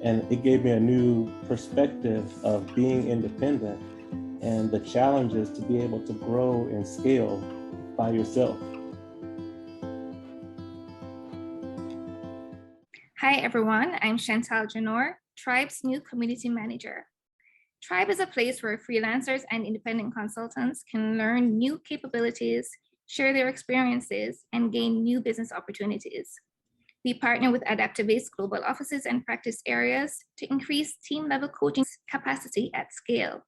And it gave me a new perspective of being independent and the challenges to be able to grow and scale by yourself. Hi everyone, I'm Chantal Jenoure, Tribe's new community manager. Tribe is a place where freelancers and independent consultants can learn new capabilities, share their experiences, and gain new business opportunities. We partner with ADAPTOVATE's global offices and practice areas to increase team-level coaching capacity at scale.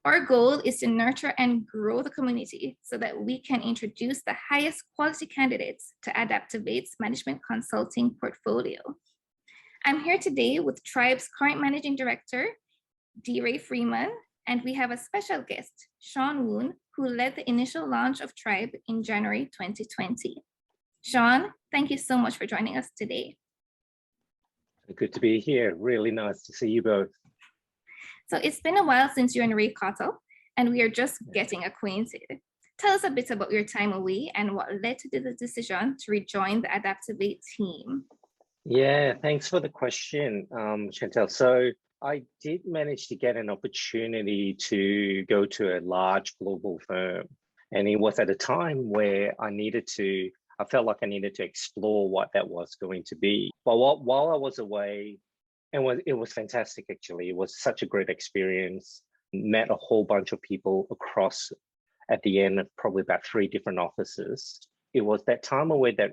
Our goal is to nurture and grow the community so that we can introduce the highest quality candidates to ADAPTOVATE's management consulting portfolio. I'm here today with Tribe's current managing director, Ray Freeman, and we have a special guest, Sean Woon, who led the initial launch of Tribe in January 2020. Sean, thank you so much for joining us today. Good to be here. Really nice to see you both. So it's been a while since you and Ray caught up, and we are just getting acquainted. Tell us a bit about your time away and what led to the decision to rejoin the ADAPTOVATE team. Yeah, thanks for the question, Chantal. So I did manage to get an opportunity to go to a large global firm. And it was at a time where I felt like I needed to explore what that was going to be. But while I was away, it was fantastic, actually. It was such a great experience. Met a whole bunch of people across, at the end, probably about 3 different offices. It was that time away that,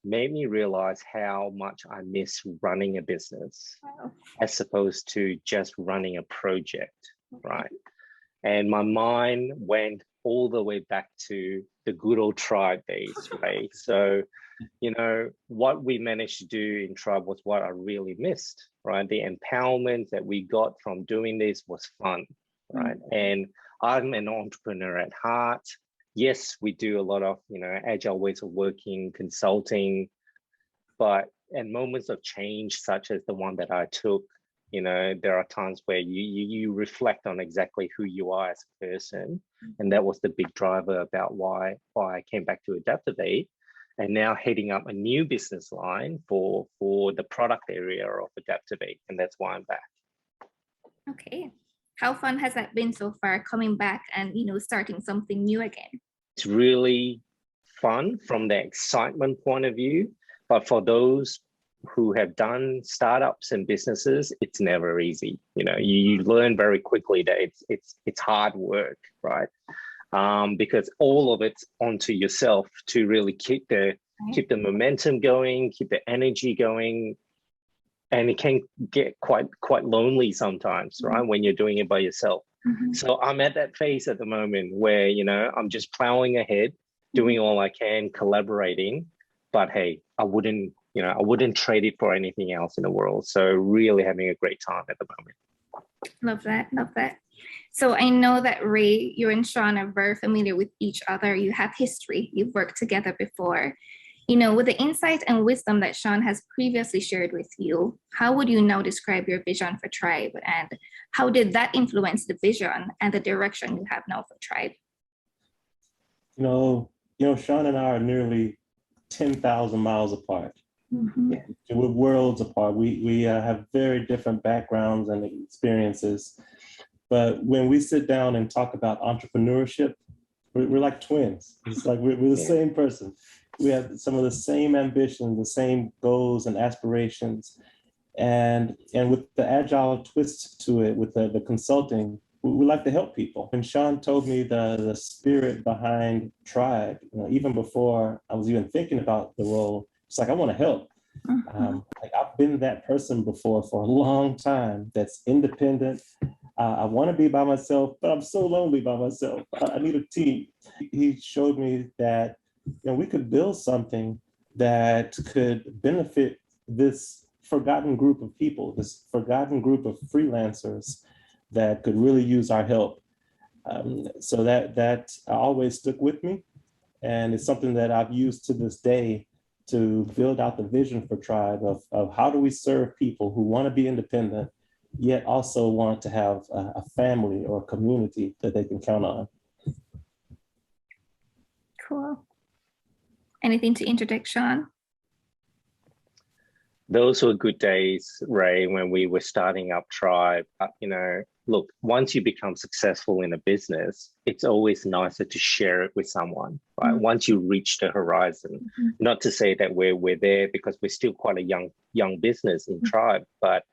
made me realize how much I miss running a business as opposed to just running a project, right? And my mind went all the way back to the good old Tribe days, right? So, what we managed to do in Tribe was what I really missed, right? The empowerment that we got from doing this was fun, right? And I'm an entrepreneur at heart. Yes, we do a lot of, agile ways of working, consulting, but at moments of change, such as the one that I took, there are times where you reflect on exactly who you are as a person. And that was the big driver about why I came back to ADAPTOVATE, and now heading up a new business line for the product area of ADAPTOVATE. And that's why I'm back. Okay. How fun has that been so far, coming back and, starting something new again? It's really fun from the excitement point of view, but for those who have done startups and businesses, it's never easy. You learn very quickly that it's hard work, right? Because all of it's onto yourself to really keep the momentum going, keep the energy going, and it can get quite lonely sometimes, right? When you're doing it by yourself. So I'm at that phase at the moment where I'm just plowing ahead, doing all I can, collaborating. But hey, I wouldn't trade it for anything else in the world. So really having a great time at the moment. Love that. So I know that Ray, you and Sean are very familiar with each other. You have history. You've worked together before. With the insight and wisdom that Sean has previously shared with you, how would you now describe your vision for Tribe, and how did that influence the vision and the direction you have now for Tribe? Sean and I are nearly 10,000 miles apart. We're worlds apart. We have very different backgrounds and experiences. But when we sit down and talk about entrepreneurship, we're like twins. It's like we're the same person. We have some of the same ambitions, the same goals and aspirations. And with the agile twist to it, with the consulting, we like to help people. And Sean told me the spirit behind Tribe, even before I was even thinking about the role. It's like, I want to help. I've been that person before for a long time that's independent. I want to be by myself, but I'm so lonely by myself. I need a team. He showed me that we could build something that could benefit this forgotten group of people, this forgotten group of freelancers that could really use our help. So that always stuck with me. And it's something that I've used to this day to build out the vision for Tribe of how do we serve people who want to be independent, yet also want to have a family or a community that they can count on. Cool. Anything to interject, Sean? Those were good days, Ray, when we were starting up Tribe. Look, once you become successful in a business, it's always nicer to share it with someone, right? Once you reach the horizon, not to say that we're there, because we're still quite a young business in Tribe, but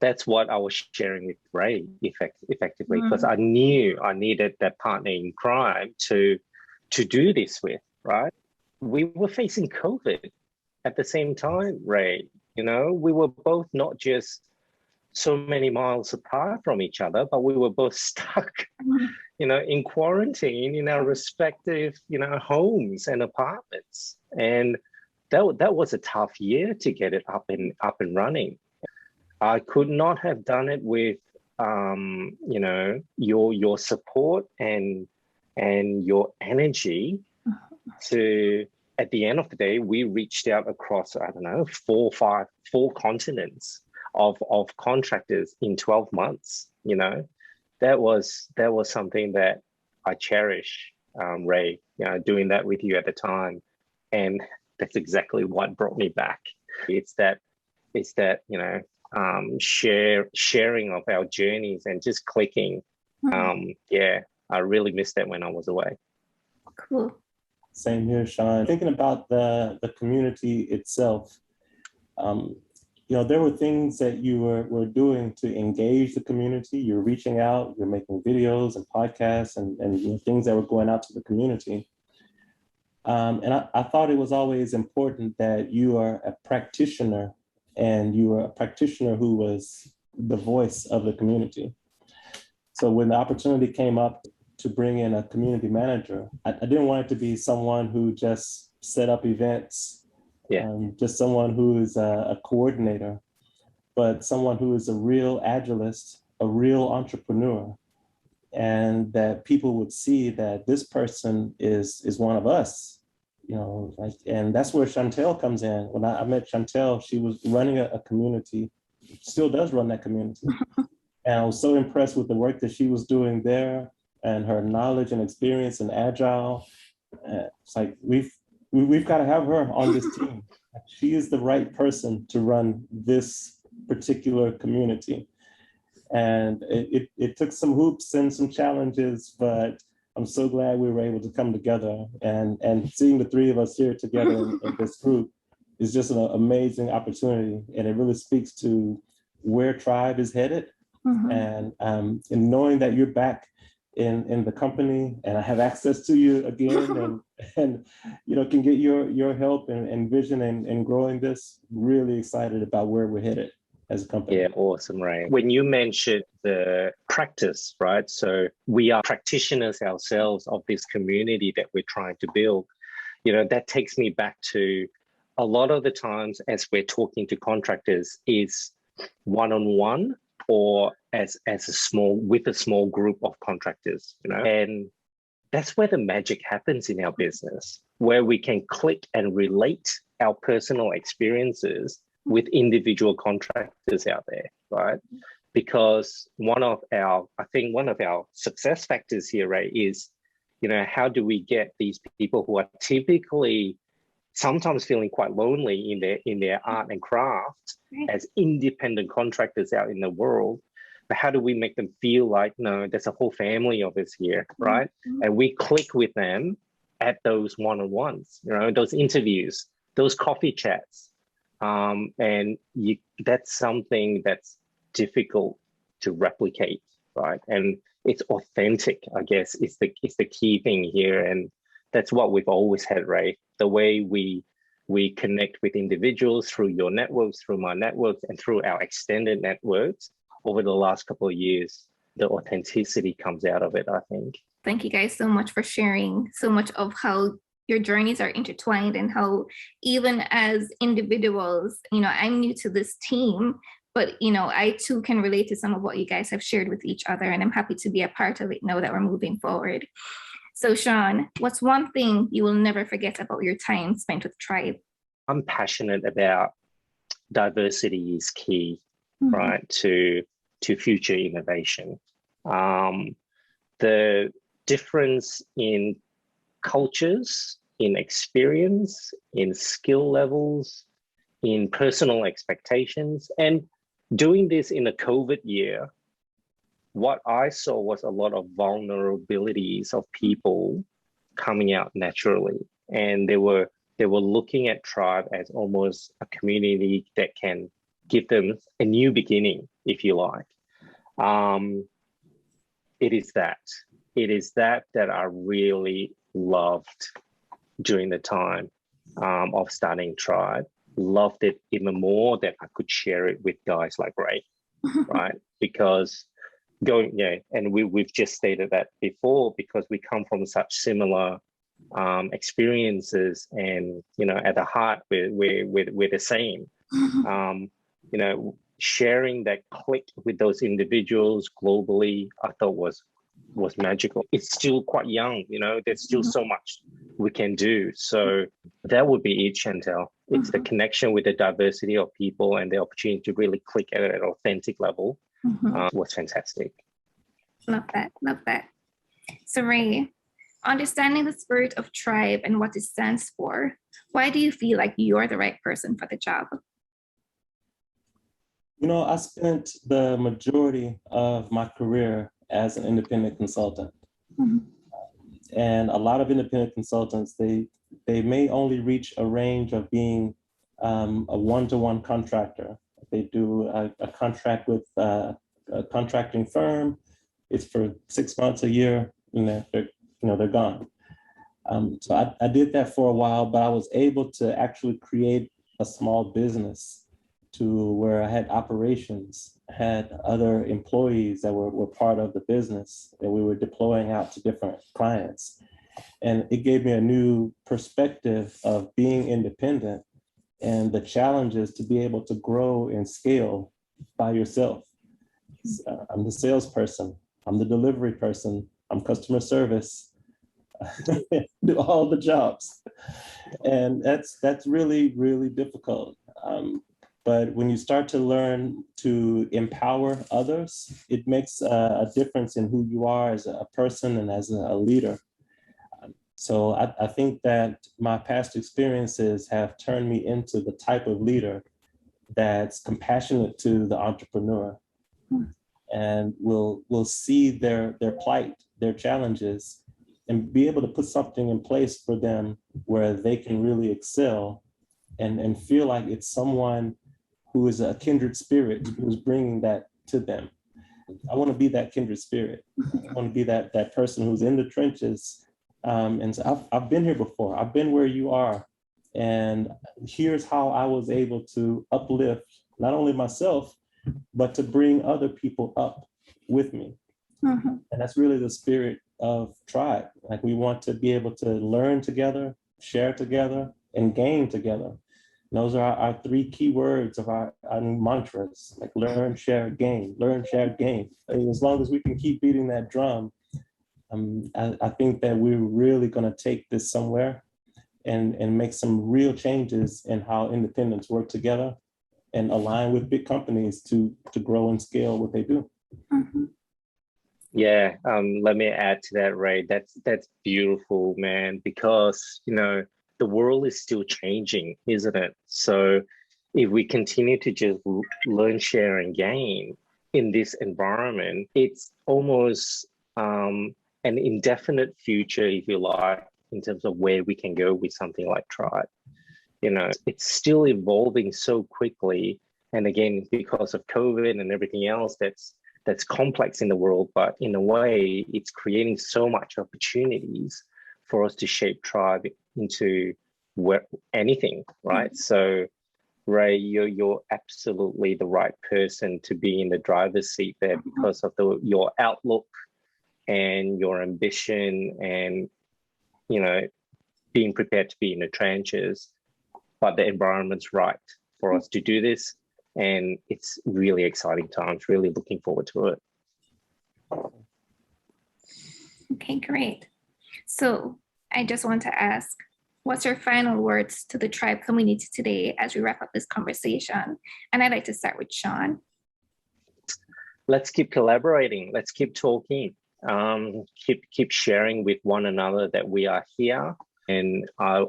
that's what I was sharing with Ray effectively, because I knew I needed that partner in crime to do this with, right? We were facing COVID at the same time, Ray. We were both not just so many miles apart from each other, but we were both stuck, in quarantine in our respective, homes and apartments. And that was a tough year to get it up and running. I could not have done it with, your support and your energy to. At the end of the day, we reached out across, I don't know, four continents of contractors in 12 months. That was something that I cherish, Ray, doing that with you at the time. And that's exactly what brought me back. It's that sharing of our journeys and just clicking. I really missed that when I was away. Cool. Same here, Sean. Thinking about the community itself, there were things that you were doing to engage the community. You're reaching out, you're making videos and podcasts and things that were going out to the community. And I thought it was always important that you are a practitioner, and you are a practitioner who was the voice of the community. So when the opportunity came up to bring in a community manager, I didn't want it to be someone who just set up events, just someone who is a coordinator, but someone who is a real agilist, a real entrepreneur, and that people would see that this person is one of us, and that's where Chantal comes in. When I met Chantal, she was running a community, still does run that community. And I was so impressed with the work that she was doing there, and her knowledge and experience in Agile. It's like, we've got to have her on this team. She is the right person to run this particular community. And it took some hoops and some challenges, but I'm so glad we were able to come together. And seeing the three of us here together in this group is just an amazing opportunity. And it really speaks to where Tribe is headed. And knowing that you're back in the company, and I have access to you again, and can get your help and vision and growing this. Really excited about where we're headed as a company. Yeah, awesome, Ray. When you mentioned the practice, right? So we are practitioners ourselves of this community that we're trying to build. That takes me back to a lot of the times as we're talking to contractors is one-on-one, or as a small group of contractors, and that's where the magic happens in our business, where we can click and relate our personal experiences with individual contractors out there, right? Because one of our success factors here, Ray, is, how do we get these people who are typically sometimes feeling quite lonely in their art and craft as independent contractors out in the world, but how do we make them feel like, no, there's a whole family of us here, right? And we click with them at those one-on-ones, those interviews, those coffee chats. That's something that's difficult to replicate, right? And it's authentic, I guess, is the key thing here. And that's what we've always had, Ray. The way we connect with individuals through your networks, through my networks, and through our extended networks over the last couple of years, the authenticity comes out of it, I think. Thank you guys so much for sharing so much of how your journeys are intertwined, and how even as individuals, I'm new to this team, but I too can relate to some of what you guys have shared with each other, and I'm happy to be a part of it now that we're moving forward. So Sean, what's one thing you will never forget about your time spent with Tribe? I'm passionate about diversity is key, right, to future innovation. The difference in cultures, in experience, in skill levels, in personal expectations. And doing this in a COVID year, what I saw was a lot of vulnerabilities of people coming out naturally. And they were looking at Tribe as almost a community that can give them a new beginning, if you like. It is that I really loved during the time of starting Tribe. Loved it even more that I could share it with guys like Ray, right? Because and we've just stated that before, because we come from such similar experiences, and at the heart we're the same. Sharing that click with those individuals globally, I thought was magical. It's still quite young, there's still so much we can do. So that would be it, Chantal. It's the connection with the diversity of people and the opportunity to really click at an authentic level was fantastic. Love that. So Ray, understanding the spirit of Tribe and what it stands for, why do you feel like you're the right person for the job? I spent the majority of my career as an independent consultant. And a lot of independent consultants, they may only reach a range of being a one-to-one contractor. They do a contract with a contracting firm. It's for 6 months, a year, and they're gone. So I did that for a while, but I was able to actually create a small business to where I had operations, had other employees that were part of the business that we were deploying out to different clients. And it gave me a new perspective of being independent and the challenges to be able to grow and scale by yourself. I'm the salesperson, I'm the delivery person, I'm customer service, do all the jobs. And that's really, really difficult. But when you start to learn to empower others, it makes a difference in who you are as a person and as a leader. So I think that my past experiences have turned me into the type of leader that's compassionate to the entrepreneur and will see their plight, their challenges, and be able to put something in place for them where they can really excel and feel like it's someone who is a kindred spirit who's bringing that to them. I want to be that kindred spirit. I want to be that person who's in the trenches. And so I've been here before. I've been where you are. And here's how I was able to uplift not only myself, but to bring other people up with me. And that's really the spirit of Tribe. Like, we want to be able to learn together, share together, and gain together. And those are our three key words of our mantras, like learn, share, gain, learn, share, gain. And as long as we can keep beating that drum, I think that we're really going to take this somewhere and make some real changes in how independents work together and align with big companies to grow and scale what they do. Yeah, let me add to that, Ray. That's beautiful, man, because the world is still changing, isn't it? So if we continue to just learn, share, and gain in this environment, it's almost an indefinite future, if you like, in terms of where we can go with something like Tribe. It's still evolving so quickly. And again, because of COVID and everything else that's complex in the world, but in a way, it's creating so much opportunities for us to shape Tribe into anything, right? So, Ray, you're absolutely the right person to be in the driver's seat there because of your outlook and your ambition and, being prepared to be in the trenches. But the environment's right for us to do this. And it's really exciting times, really looking forward to it. Okay, great. So I just want to ask, what's your final words to the Tribe community today as we wrap up this conversation? And I'd like to start with Sean. Let's keep collaborating. Let's keep talking. Keep sharing with one another that we are here. And I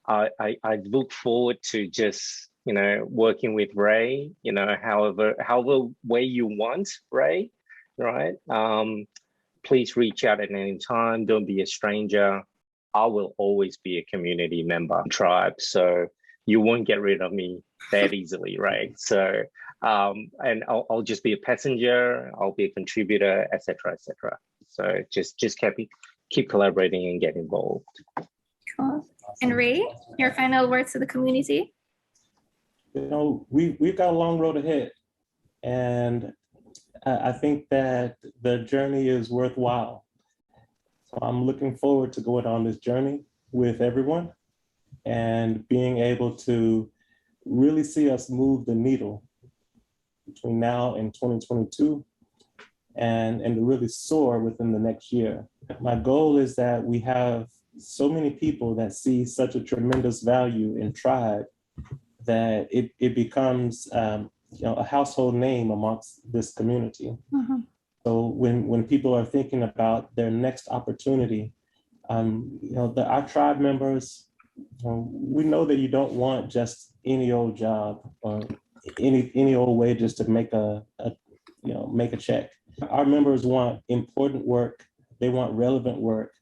I look forward to just, working with Ray, however way you want, Ray, right? Please reach out at any time. Don't be a stranger. I will always be a community member, tribe. So you won't get rid of me that easily, right? So, and I'll just be a passenger. I'll be a contributor, etc., etc. So just keep collaborating and get involved. Cool. And Ray, your final words to the community? We've got a long road ahead, and I think that the journey is worthwhile. So I'm looking forward to going on this journey with everyone and being able to really see us move the needle between now and 2022 and to really soar within the next year. My goal is that we have so many people that see such a tremendous value in Tribe that it becomes a household name amongst this community. Mm-hmm. So when people are thinking about their next opportunity, our Tribe members, we know that you don't want just any old job or any old way just to make a check. Our members want important work. They want relevant work.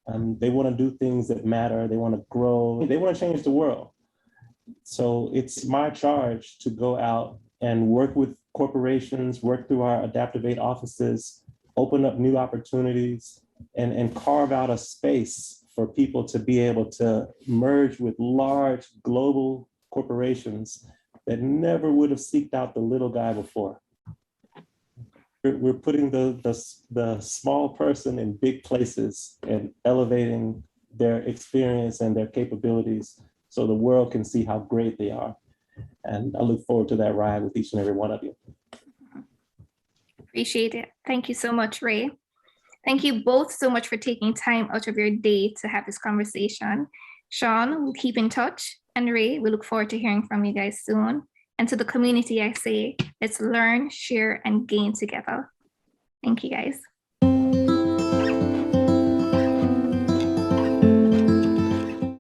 They want to do things that matter. They want to grow. They want to change the world. So it's my charge to go out and work with corporations, work through our ADAPTOVATE offices, open up new opportunities, and carve out a space for people to be able to merge with large global corporations that never would have seeked out the little guy before. We're putting the small person in big places and elevating their experience and their capabilities so the world can see how great they are. And I look forward to that ride with each and every one of you. Appreciate it. Thank you so much, Ray. Thank you both so much for taking time out of your day to have this conversation. Sean, we'll keep in touch. And Ray, we look forward to hearing from you guys soon. And to the community, I say, let's learn, share, and gain together. Thank you, guys.